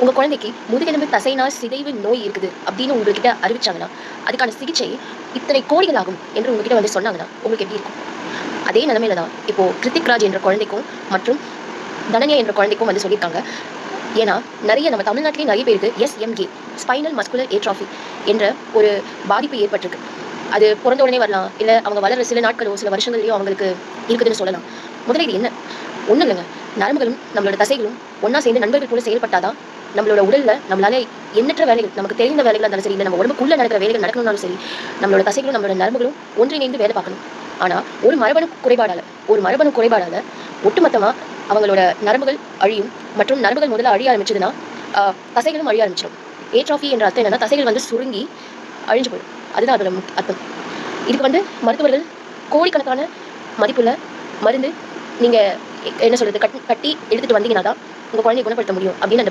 உங்க குழந்தைக்கு முதுகெலும்பு தசைநார் சிதைவு நோய் இருக்குது அப்படின்னு உங்ககிட்ட அறிவிச்சாங்கன்னா, அதுக்கான சிகிச்சை இத்தனை கோடிகள் ஆகும் என்று உங்ககிட்ட வந்து சொன்னாங்கன்னா, உங்களுக்கு எப்படி இருக்கும்? அதே நிலைமையில தான் இப்போ கிருத்திக் ராஜ் என்ற குழந்தைக்கும் மற்றும் தனன்யா என்ற குழந்தைக்கும் வந்து சொல்லியிருக்காங்க. ஏன்னா, நம்ம தமிழ்நாட்டிலேயே நெறைய பேருக்கு எஸ்எம்ஏ ஸ்பைனல் மஸ்குலர் ஏட்ராஃபி என்ற ஒரு பாதிப்பு ஏற்பட்டிருக்கு. அது பொறந்த உடனே வரலாம். இல்ல அவங்க வளர்ற சில நாட்களோ, சில வருஷங்கள்லயோ அவங்களுக்கு இருக்குதுன்னு சொல்லலாம். முதல்ல இது என்ன? ஒண்ணும் இல்லங்க. நரம்புகளும், நம்மளோட தசைகளும் ஒண்ணா சேர்ந்து நண்பர்கள் போல செயல்பட்டா தான், நம்மளோட உடல்ல நம்மளால எண்ணற்ற வேலைகள், நமக்கு தெரிந்த வேலைகளா இருந்தாலும் சரி, இல்ல நம்ம உடம்புக்குள்ள நடக்கிற வேலைகள் நடக்கணும்னாலும் சரி, நம்மளோட தசைகளும், நம்மளோட நரம்புகளும் ஒன்றிணைந்து வேலை பார்க்கணும். ஆனா, ஒரு மரபணு குறைபாடால ஒட்டுமொத்தமா அவங்களோட நரம்புகள் அழியும். மற்றும் நரம்புகள் முதல்ல அழிய ஆரம்பிச்சதுன்னா, தசைகளும் அழிய ஆரம்பிச்சிடும். ஏட்ராஃபி என்ற அர்த்தம் என்னன்னா, தசைகள் வந்து சுருங்கி அழிஞ்சு போயிடும். அதுதான் அதோட அர்த்தம். இதுக்கு வந்து மருத்துவர்கள் கோடிக்கணக்கான மதிப்புள்ள மருந்து நீங்க என்ன சொல்றது கட்டி எடுத்துட்டு வந்தீங்கன்னா தான் உங்க குழந்தைய குணப்படுத்த முடியும் அப்படின்னு அந்த